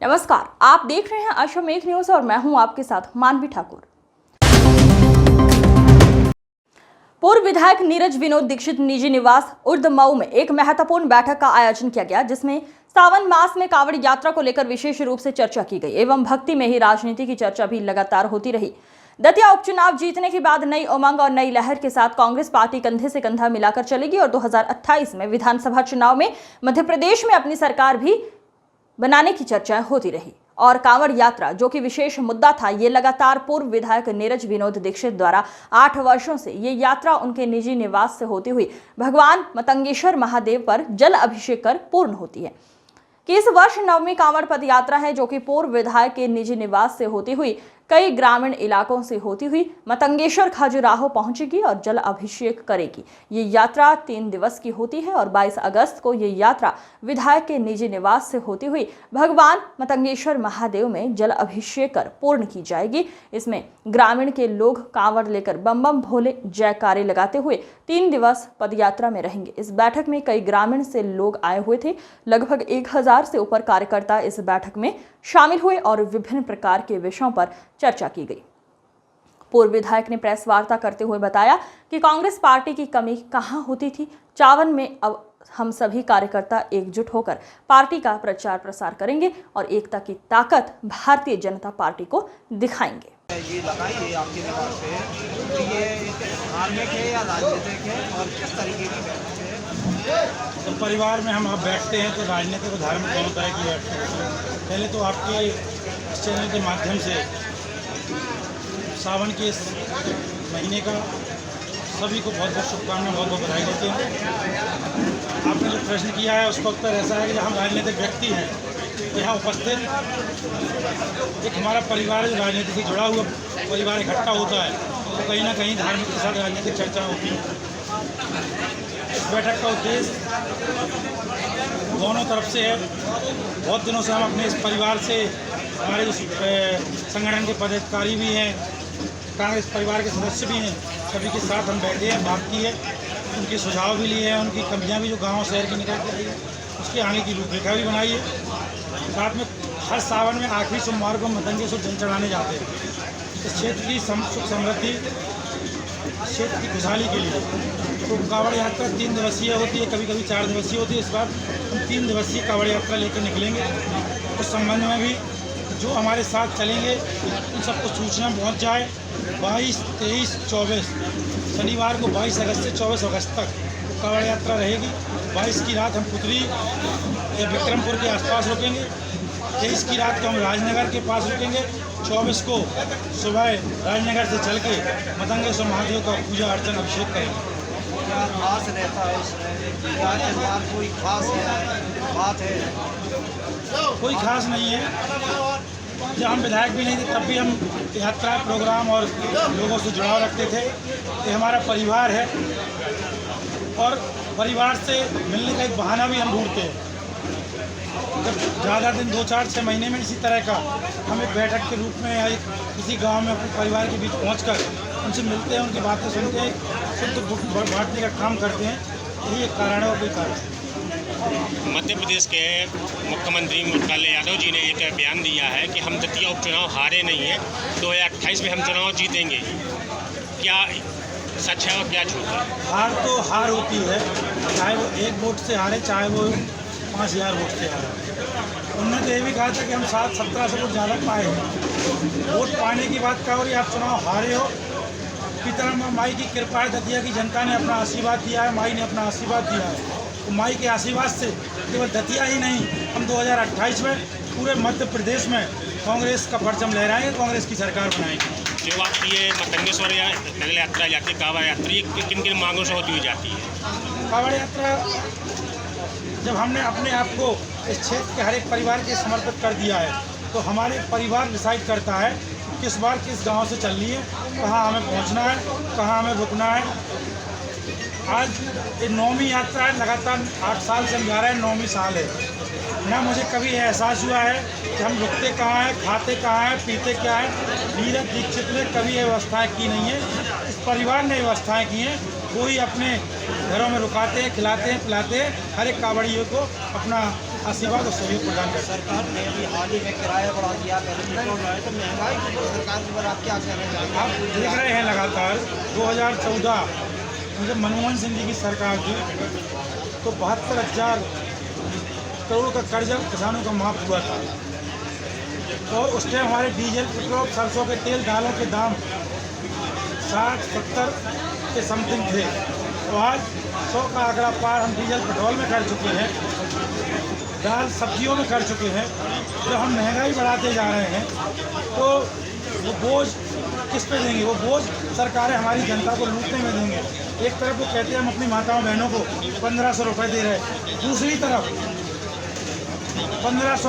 नमस्कार, आप देख रहे हैं अश्वमेघ न्यूज और मैं हूं आपके साथ मानवी ठाकुर। पूर्व विधायक नीरज विनोद दीक्षित निजी निवास उर्द मऊ में एक महत्वपूर्ण बैठक का आयोजन किया गया, जिसमें सावन मास में कांवड़ यात्रा को लेकर विशेष रूप से चर्चा की गई एवं भक्ति में ही राजनीति की चर्चा भी लगातार होती रही। दतिया उपचुनाव जीतने के बाद नई उमंग और नई लहर के साथ कांग्रेस पार्टी कंधे से कंधा मिलाकर चलेगी और 2028 में विधानसभा चुनाव में मध्य प्रदेश में अपनी सरकार भी बनाने की चर्चा होती रही। और कांवड़ यात्रा, जो कि विशेष मुद्दा था, ये लगातार पूर्व विधायक नीरज विनोद दीक्षित द्वारा 8 वर्षों से ये यात्रा उनके निजी निवास से होती हुई भगवान मतंगेश्वर महादेव पर जल अभिषेक कर पूर्ण होती है। कि इस वर्ष 9वीं कांवड़ पद यात्रा है, जो कि पूर्व विधायक के निजी निवास से होती हुई कई ग्रामीण इलाकों से होती हुई मतंगेश्वर खजुराहो पहुंचेगी और जल अभिषेक करेगी। ये यात्रा 3 दिवस की होती है और 22 अगस्त को ये यात्रा विधायक के निजी निवास से होती हुई भगवान मतंगेश्वर महादेव में जल अभिषेक कर पूर्ण की जाएगी। इसमें ग्रामीण के लोग कांवड़ लेकर बम बम भोले जयकारे लगाते हुए 3 दिवस पदयात्रा में रहेंगे। इस बैठक में कई ग्रामीण से लोग आए हुए थे। लगभग 1000 से ऊपर कार्यकर्ता इस बैठक में शामिल हुए और विभिन्न प्रकार के विषयों पर चर्चा की गई। पूर्व विधायक ने प्रेस वार्ता करते हुए बताया कि कांग्रेस पार्टी की कमी कहां होती थी। सावन में अब हम सभी कार्यकर्ता एकजुट होकर पार्टी का प्रचार प्रसार करेंगे और एकता की ताकत भारतीय जनता पार्टी को दिखाएंगे। ये बताइए आपके दिमाग पे कि ये धार्मिक है या राजनीतिक है और किस तरीके की बैठक है? तो परिवार में हम आप बैठते हैं तो राजनीतिक और धार्मिक दोनों तरह की बैठते हैं। पहले तो आपके इस चैनल के माध्यम से सावन के इस महीने का सभी को बहुत बहुत शुभकामनाएं, बहुत बहुत बधाई देते हैं। आपने जो प्रश्न किया है उसका उत्तर ऐसा है कि हम राजनीतिक व्यक्ति हैं, यहाँ उपस्थित एक हमारा परिवार जो राजनीति से जुड़ा हुआ परिवार इकट्ठा होता है तो कहीं ना कहीं धार्मिक के साथ राजनीतिक चर्चा होती है। इस बैठक का उद्देश्य दोनों तरफ से है। बहुत दिनों से हम अपने इस परिवार से, हमारे जो संगठन के पदाधिकारी भी हैं, कांग्रेस परिवार के सदस्य भी हैं, सभी के साथ हम बैठे हैं, बात की है, उनके सुझाव भी लिए हैं, उनकी कमियां भी जो गांव शहर की निकल के आई है उसके आगे की रूपरेखा भी बनाई है। साथ में हर सावन में आखिरी सोमवार को मतंगेश्वर जल चढ़ाने जाते हैं इस क्षेत्र की सुख समृद्धि, क्षेत्र की खुशहाली के लिए। तो कांवड़ यात्रा 3 दिवसीय होती है, कभी कभी 4 दिवसीय होती है। इस बार हम 3 दिवसीय कांवड़ यात्रा लेकर निकलेंगे। उस संबंध में भी जो हमारे साथ चलेंगे उन सबको सूचना पहुंच जाए। 22, 23, 24 शनिवार को 22 अगस्त से 24 अगस्त तक कांवड़ यात्रा रहेगी। 22 की रात हम पुतरी या विक्रमपुर के आसपास रुकेंगे। 23 की रात को हम राजनगर के पास रुकेंगे। 24 को सुबह राजनगर से चल के मतंगेश्वर महादेव का पूजा अर्चन अभिषेक करेंगे। क्या खास रहता है इसमें? क्या कोई खास बात है? कोई खास नहीं है। जब हम विधायक भी नहीं थे तब भी हम यात्रा प्रोग्राम और लोगों से जुड़ाव रखते थे। ये हमारा परिवार है और परिवार से मिलने का एक बहाना भी हम ढूंढते हैं। जब ज़्यादा दिन 2, 4, 6 महीने में इसी तरह का हम एक बैठक के रूप में या किसी गांव में अपने परिवार के बीच पहुंचकर उनसे मिलते हैं, उनकी बातें सुनते हैं, शुद्ध बांटने का काम करते हैं। यही एक कारण है और कोई कारण। मध्य प्रदेश के मुख्यमंत्री लालू यादव जी ने एक बयान दिया है कि हम दतिया उपचुनाव हारे नहीं हैं, 2028 में हम चुनाव जीतेंगे। क्या सच है और क्या झूठ है? हार तो हार होती है, चाहे वो 1 वोट से हारे, चाहे वो 5000 वोट से हारे। उन्होंने तो ये भी कहा था कि हम 1700 वोट ज़्यादा पाए हैं। वोट पाने की बात कहा और आप चुनाव हारे हो। पिता माई की कृपा है, दतिया की जनता ने अपना आशीर्वाद दिया है, माई ने अपना आशीर्वाद दिया है। तो माई के आशीर्वाद से केवल दतिया ही नहीं, हम 2028 में पूरे मध्य प्रदेश में कांग्रेस का परचम लहराएंगे, कांग्रेस की सरकार बनाएंगे। जो आपकी ये मतंगेश्वर यात्रा जाती है, कांवड़ यात्रा, किन किन मांगों से होती हुई जाती है? कांवड़ यात्रा जब हमने अपने आप को इस क्षेत्र के हर एक परिवार के समर्पित कर दिया है तो हमारे परिवार डिसाइड करता है किस बार किस गांव से चलनी है, कहाँ हमें पहुंचना है, कहाँ हमें रुकना है। आज ये 9वीं यात्रा है, लगातार 8 साल से हम जा रहे हैं, 9वीं साल है। ना मुझे कभी एहसास हुआ है कि हम रुकते कहाँ हैं, खाते कहाँ हैं, पीते क्या हैं। नीरज दीक्षित ने कभी ये व्यवस्थाएँ की नहीं है, इस परिवार ने व्यवस्थाएँ की हैं। वो ही अपने घरों में रुकाते हैं, खिलाते हैं, पिलाते हैं, हर एक कांवड़ियों को अपना आशीर्वाद और सहयोग प्रदान करते हैं। सरकार ने अभी हाल ही में किराया बढ़ा दिया, पहले पेट्रोल बढ़ाया, तो महंगाई के ऊपर सरकार के ऊपर आप क्या कहना चाहेंगे? आप देख रहे हैं लगातार 2014 जब मनमोहन सिंह जी की सरकार थी तो 72,000 करोड़ का कर्जा किसानों का माफ हुआ था और उस टाइम हमारे डीजल, पेट्रोल, सरसों के तेल, दालों के दाम 60-70 के समथिंग थे। तो आज 100 का आंकड़ा पार हम डीजल, पेट्रोल में कर चुके हैं, दाल, सब्जियों में कर चुके हैं। जब हम महंगाई बढ़ाते जा रहे हैं तो वो बोझ किस पे देंगे? वो बोझ सरकारें हमारी जनता को लूटने में देंगे। एक तरफ वो कहते हैं हम अपनी माताओं बहनों को 1500 रुपये दे रहे हैं, दूसरी तरफ 1500